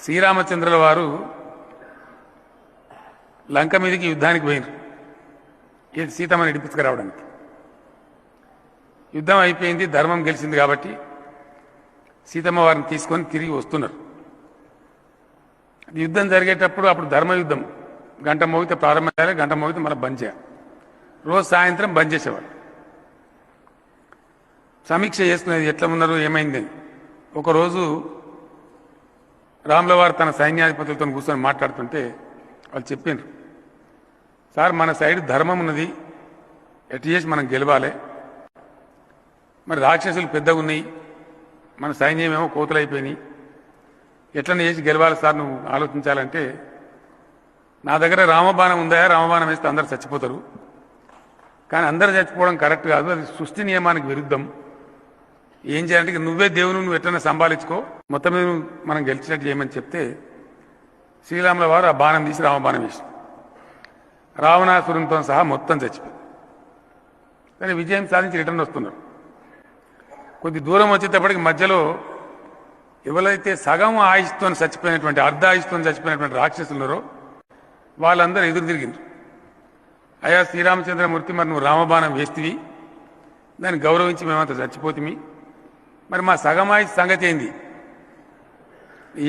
శ్రీరామచంద్రుల వారు లంక మీదకి యుద్ధానికి పోయినారు. ఇది సీతమ్మని ఇడిపించుకురావడానికి. యుద్ధం అయిపోయింది, ధర్మం గెలిచింది కాబట్టి సీతమ్మ వారిని తీసుకొని తిరిగి వస్తున్నారు. యుద్ధం జరిగేటప్పుడు అప్పుడు ధర్మయుద్ధం గంట మోగితే ప్రారంభం చేయాలి, గంట మోగితే మళ్ళీ బంద్ చేయాలి. రోజు సాయంత్రం బంద్ చేసేవారు. సమీక్ష చేసుకునేది ఎట్లా ఉన్నారు ఏమైందని. ఒకరోజు రాముల వారు తన సైన్యాధిపతులతో కూర్చొని మాట్లాడుతుంటే వాళ్ళు చెప్పారు, సార్ మన సైడ్ ధర్మం ఉన్నది, ఎటు చేసి మనం గెలవాలి, మరి రాక్షసులు పెద్దగా ఉన్నాయి, మన సైన్యం ఏమో కోతులైపోయినాయి, ఎట్లనే చేసి గెలవాలి సార్ నువ్వు ఆలోచించాలంటే, నా దగ్గర రామబాణం ఉందా, రామబాణం వేస్తే అందరు చచ్చిపోతారు, కానీ అందరు చచ్చిపోవడం కరెక్ట్ కాదు, అది సృష్టి నియమానికి విరుద్ధం, ఏం చేయాలంటే నువ్వే దేవుని నువ్వు ఎట్లన్నా సంభాలించుకో, మొత్తం మీద మనం గెలిచినట్టు చేయమని చెప్తే శ్రీరాముల వారు ఆ బాణం తీసి రామబాణం వేసి రావణాసురునితో సహా మొత్తం చచ్చిపోయింది. కానీ విజయం సాధించి రిటర్న్ వస్తున్నారు. కొద్ది దూరం వచ్చేటప్పటికి మధ్యలో ఎవరైతే సగం ఆయుష్తో చచ్చిపోయినటువంటి అర్ధ ఆయుష్తో చచ్చిపోయినటువంటి రాక్షసులు ఉన్నారో వాళ్ళందరూ ఎదురు తిరిగిండ్రు. అయ్యా శ్రీరామచంద్రమూర్తి, మరి నువ్వు రామబాణం వేస్తివి, దాన్ని గౌరవించి మేమంతా చచ్చిపోతుంది, మరి మా సగం ఆయుష్ సంగతి ఏంది?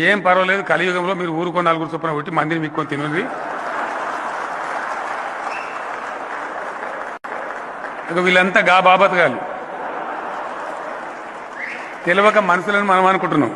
ఏం పర్వాలేదు, కలియుగంలో మీరు ఊరుకొని నలుగురు చొప్పున కొట్టి మందిని మీక్కొని తినండి, ఇక వీళ్ళంతా గా బాబత్ గాలు తెలియక మనుషులను మనం అనుకుంటున్నాం.